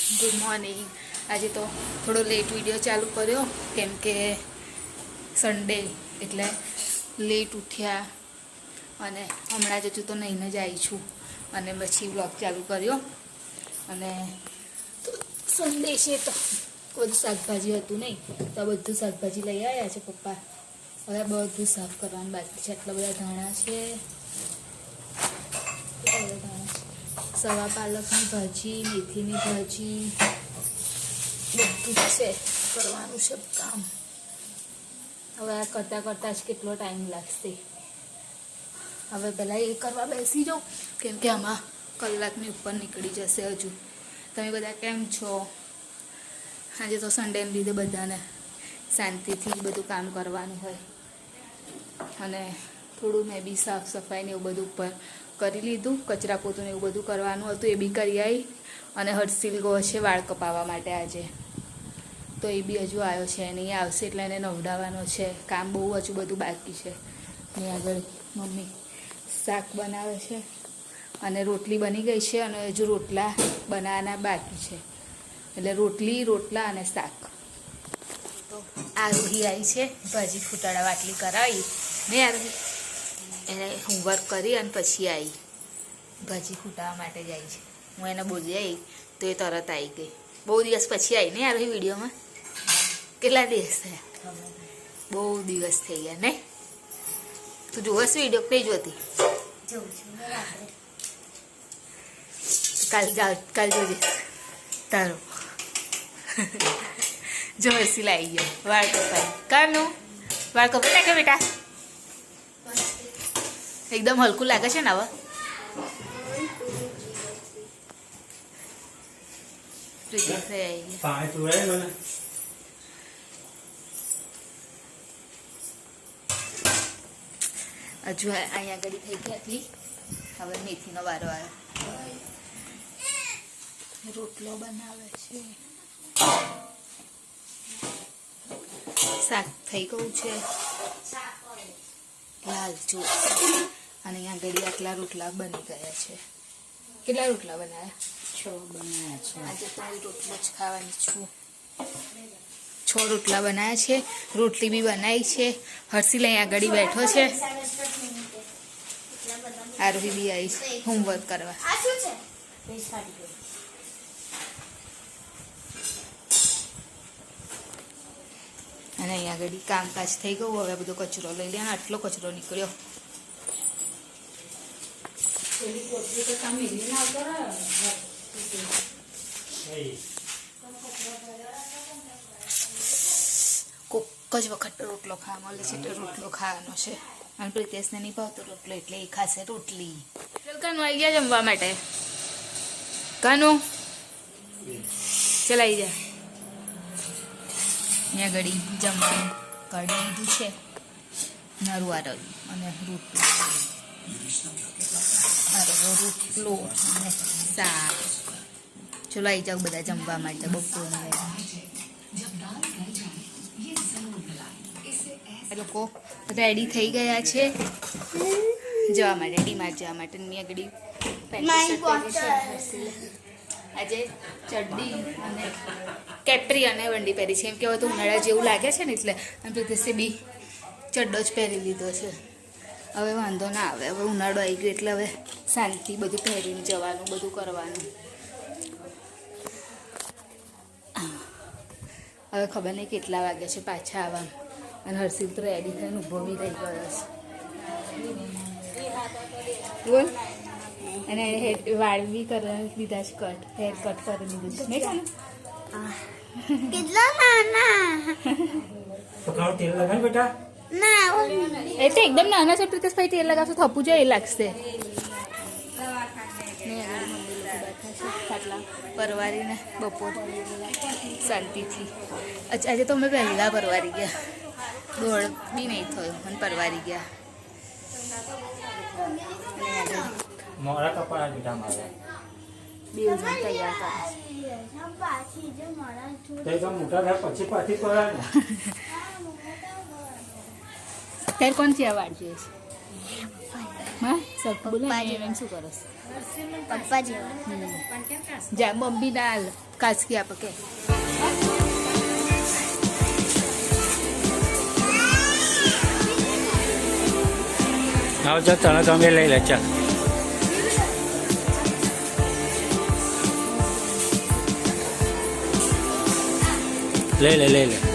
Good morning. આજે તો થોડો લેટ વિડીયો ચાલુ કર્યો કેમ કે સન્ડે એટલે લેટ ઉઠ્યા અને હમણાં જ હજુ તો નહીને જ આવી છું અને પછી વ્લોગ ચાલુ કર્યો. અને સન્ડે છે તો બધું શાકભાજી હતું નહીં તો બધું શાકભાજી લઈ આવ્યા છે પપ્પા. હવે બધું સાફ કરવાનું બાકી છે. આટલા બધા ધાણા છે, સવા પાલકની ભાજી, મેથીની ભાજી, બધું છે કરવાનું છે કામ. હવે આ કરતાં કરતાં જ કેટલો ટાઈમ લાગશે. હવે પહેલાં એ કરવા બેસી જાઉં કેમ કે આમાં કલાકની ઉપર નીકળી જશે હજુ. તમે બધા કેમ છો? આજે તો સન્ડેને લીધે બધાને શાંતિથી બધું કામ કરવાનું હોય અને થોડું મેં બી સાફ સફાઈને એવું બધું ઉપર કરી લીધું. કચરા પોતું ને એવું બધું કરવાનું હતું એ બી કરી આવી. અને હર્ષિલ ગયો છે વાળ કપાવવા માટે આજે, તો એ બી હજુ આવ્યો છે નહીં, આવશે એટલે એને નવડાવવાનો છે. કામ બહુ હજુ બધું બાકી છે. અહીં આગળ મમ્મી શાક બનાવે છે અને રોટલી બની ગઈ છે અને હજુ રોટલા બનાવવાના બાકી છે. એટલે રોટલી, રોટલા અને શાક. તો આરોહી આવી છે, ભાજી ફૂટાડા વાટલી કરાવી ને આરોહી એને હોમવર્ક કરી અને પછી આવી ભાજી ફૂટાવા માટે જાય છે. હું એને બોલી આવી તો એ તરત આવી ગઈ. બહુ દિવસ પછી આવી ને આરોહી વિડીયોમાં. કેટલા દિવસ થયા? બહુ દિવસ થઈ ગયા ને? તું જોવસ વિડીયો કઈ જોતી? કાલ જોજે તારો. જો હસી લાવી ગયો વાળ કપાઈ. કાનું વાળ કપાઈ નાખે બેટા? એકદમ હલકું લાગે છે ને હવે? હજુ અહીંયા આગળ થઈ ગઈ આટલી. હવે મેથીનો વારો આવ્યો. રોટલો બનાવે છે, શાક થઈ ગયું છે લાલ ચોળ. અને અહીંયા આગળ આટલા રોટલા બની ગયા છે. કેટલા રોટલા બનાવ્યા? 6 બનાવ્યા છે. આજે તો રોટલો જ ખાવાની છું. 6 રોટલા બનાવ્યા છે. રોટલી બી બનાવી છે. હર્ષિલ અહીંયા આગળ બેઠો છે. આરોહી બી આવી છે હોમવર્ક કરવા. અને અહીંયા આગળ કામકાજ થઈ ગયું. હવે બધો કચરો લઈ લે. આટલો કચરો નીકળ્યો. કોક જ વખત રોટલો ખાવા મળે છે એટલે રોટલો ખાવાનો છે. અને પ્રિતેશને નહીં ભાવતો રોટલો એટલે એ ખાશે રોટલી. કાનું આવી ગયા જમવા માટે? કાનું ચલાવી જા. અહીંયા ઘડી જમવાનું કાઢી લીધું છે. નરવા રવી અને રોટલો અને શાક. ચલો આવી જાઓ બધા જમવા માટે બપોરને. એ લોકો રેડી થઈ ગયા છે જવા માટે, ડીમાર્ટ જવા માટે. આગળ આજે ચડ્ડી અને કેપ્રી અને વંડી પહેરી છે. એમ કહેવાય તો ઉનાળા જેવું લાગે છે ને એટલે. અને પ્રિતેશે બી ચડ્ડો જ પહેરી લીધો છે. હવે વાંધો ના આવે. હવે ઉનાળો આવી ગયો એટલે હવે શાંતિ બધું પહેરીને જવાનું, બધું કરવાનું. હવે ખબર નહીં કેટલા વાગ્યા છે પાછા આવવાનું. અને હર્ષિલ તો રેડી થઈને ઊભો બી રહી ગયો છે. બોલ. અને વાળ બી કરી દીધા છે કટ, હેર કટ કરી દીધું છે. નહીં કેટલા નાના તેલ લગાવ બેટા. ના એ તો એકદમ નાના છે. પ્રિતેશ ભાઈ તેલ લગાવશો થપું જાય એ લાગશે. ખાટલા પરવારીને બપોર શાંતિથી. આજે તો અમે વહેલા પરવારી ગયા. દોડ બી નહીં થયો અને પરવારી ગયા. મોરા કપડા બેટા મારે. બે જણ તૈયાર કરે તે તો મોટા થાય પછી પાછી કરાય ને. ત્યારે કોણ છે આ વાળ જોઈએ છે? હા સર બોલા શું કરસ? પપ્પા જેવા જા મમ્મી ના કાચકી આપે કે આવ જો તને તમે લઈ લે ચાલ લઈ લે લઈ લે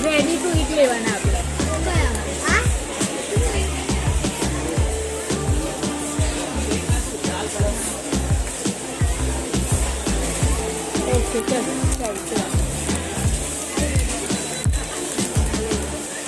રેડી ટુ ઈટ લેવાના આપણે ઓકે ચાલો ચાલો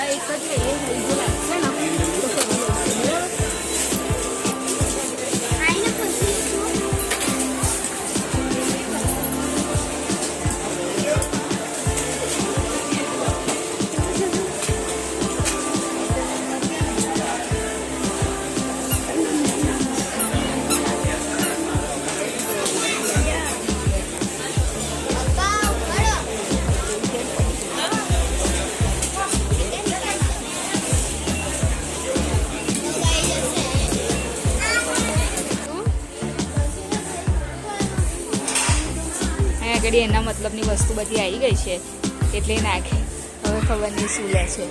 એક જ લઈએ જે લાગશે ને તો કરી લઈશું આગળ એના મતલબની વસ્તુ બધી આવી ગઈ છે એટલે નાખે હવે ખબર નહીં શું લે છે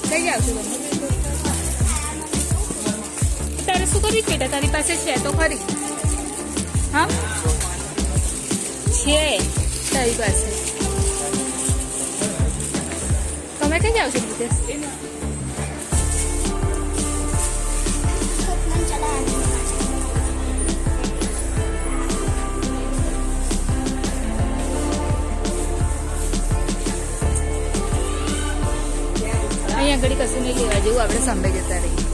કઈ આવશે તારે શું કરી બેટા તારી પાસે છે તો ખરી હા છે તારી પાસે તમે કઈ આવશો નિતેશ અહીંયા આગળ કશું નહીં લેવા જેવું આપણે સાંભળે જતા રહીએ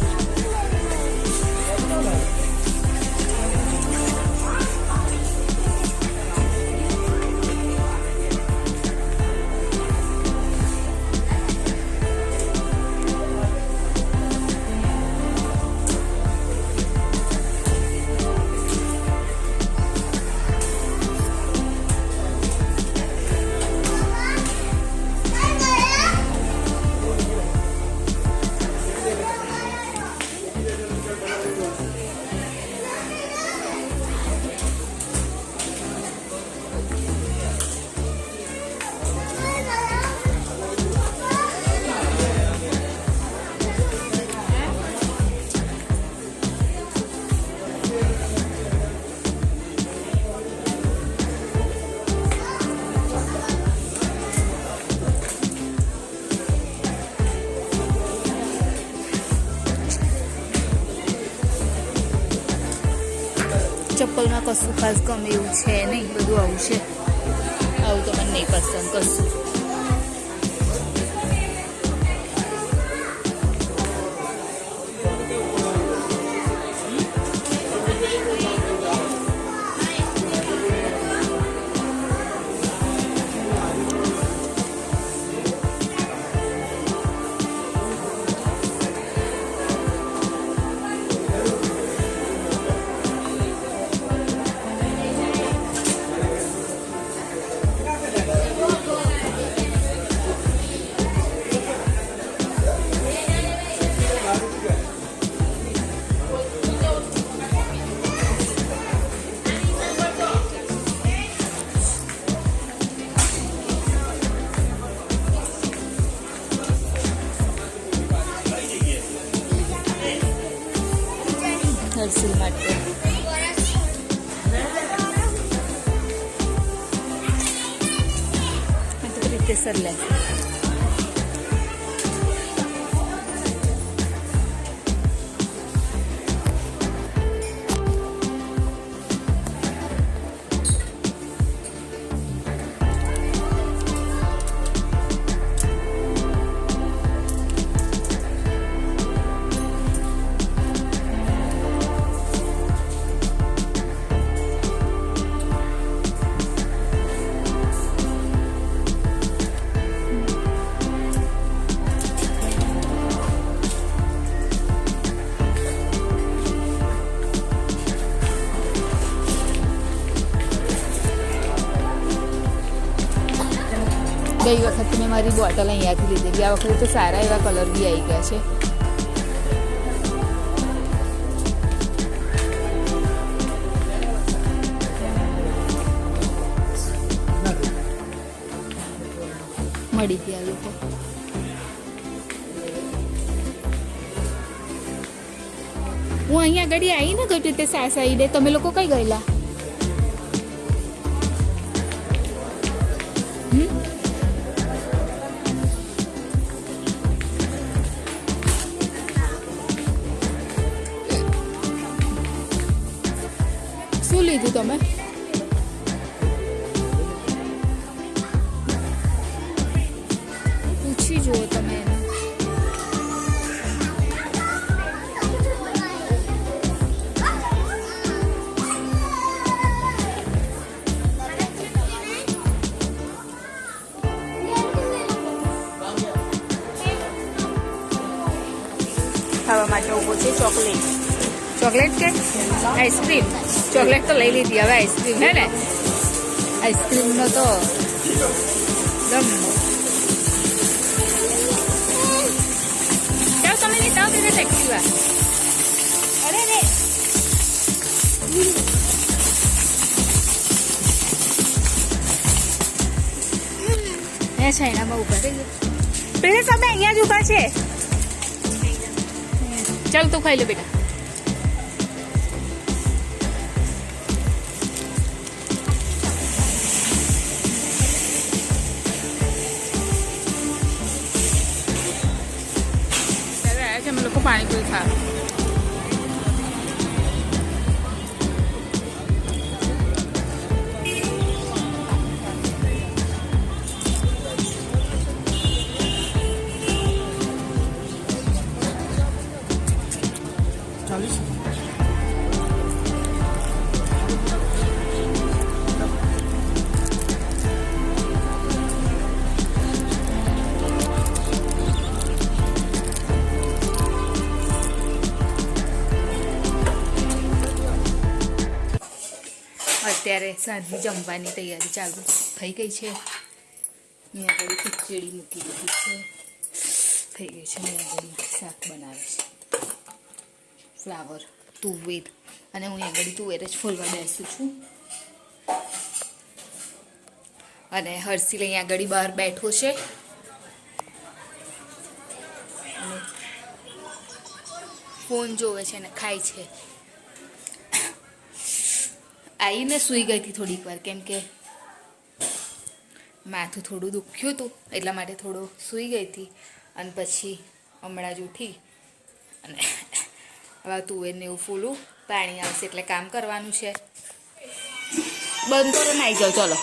ચપ્પલમાં કશું ખાસ ગમે એવું છે નહીં, બધું આવું છે. આવું તો મને નહીં પસંદ કશું. હર્ષિલ માટે તો રીતે સર લે. ગઈ વખત મેં મારી બોટલ અહીંયાથી લીધેલી, આ વખતે તો સારા એવા કલર બી આવી ગયા છે. મળી ગયા લોકો. હું અહીંયા આગળ આવી ને ગઈ તે સાઈડે, તમે લોકો કઈ ગયેલા? શું લીધું તમે? પૂછી જુઓ તમે એને. ખાવા માટે ઉભો છે ચોકલેટ. ચોકલેટ કે આઈસ્ક્રીમ? ચોકલેટ તો લઈ લીધી, હવે આઈસ્ક્રીમ હે ને? આઈસ્ક્રીમનો તો એકદમ ચાલો તમે લેતા આવો કે એક્ટિવા. અરે રે અહીંયા ચાઇનામાં ઉભા રહી ગયા. પ્રિન્સ અમે અહીંયા જ ઉભા છે. ચાલ તું ખાઈ લે બેટા. અમે લોકો પાણીપુરી ખાવા. અત્યારે સાંજની જમવાની તૈયારી ચાલુ થઈ ગઈ છે. અહીંયા આગળ ખીચડી મૂકી દીધી છે, થઈ ગઈ છે. અહીંયા આગળ શાક બનાવે છે, ફ્લાવર તુવેર, અને હું અહીંયા આગળ તુવેર જ ફોલવા બેસું છું. અને હર્ષિલ અહીંયા આગળ બહાર બેઠો છે. ફોન જોવે છે અને ખાય છે. આવીને સૂઈ ગઈ હતી થોડીક વાર, કેમ કે માથું થોડું દુખ્યું હતું એટલા માટે થોડું સૂઈ ગઈ હતી. અને પછી હમણાં જ ઉઠી અને હવે તુવેરને એવું ફૂલું પાણી આવશે એટલે કામ કરવાનું છે. બંધ કરો ને આવી જાઓ. ચલો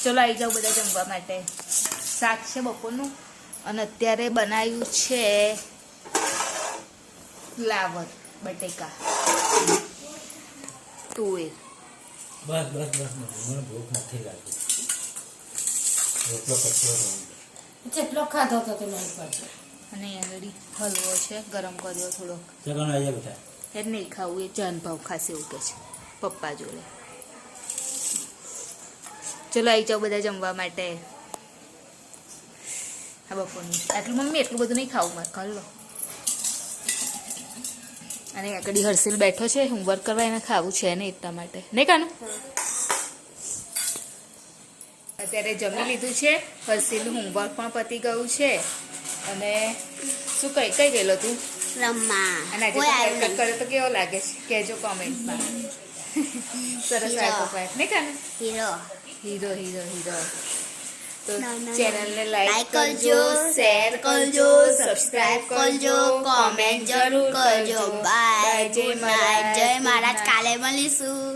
ચલો આવી જાઓ બધા જમવા માટે. શાક છે બપોરનું અને અત્યારે બનાવ્યું છે ફ્લાવર બટેકા તુવેર. બસ બસ બસ મને ભૂખ નથી લાગી. રોટલો કચરો જેટલો ખાધો તો તે નહીં પડશે. અને આગળ હલવો છે ગરમ કર્યો થોડોક. ચકણ આવી બેટા. એ નહીં ખાવું, એ જાન ભાવ ખાશે એવું કે છે પપ્પા જોડે. ચલો આવી જાઓ બધા જમવા માટે. હા બપોરનું આટલું મમ્મી એટલું બધું નહીં ખાવું મારે ખાઈ લો. અને આગળ હર્ષિલ બેઠો છે હોમવર્ક કરવા, એને ખાવું છે ને એટલા માટે નહીં કાનું. અત્યારે જમી લીધું છે, હર્ષિલનું હોમવર્ક પણ પતી ગયું છે. અને શું કઈ ગયેલો તું રમ્મા અને આજે હેરકટ કર્યો તો કેવો લાગે છે કહેજો કોમેન્ટમાં. સરસ લાગ્યો પાઠ નહીં કાનું. Hero hero hero hero. તો ના, ના, ચેનલને લાઈક લાઈક કરજો, કરજો, શેર કરજો, સબસ્ક્રાઇબ કરજો, કોમેન્ટ જરૂર કરજો. બાય, ગુડ નાઇટ, જય મહારાજ. કાલે મળીશું.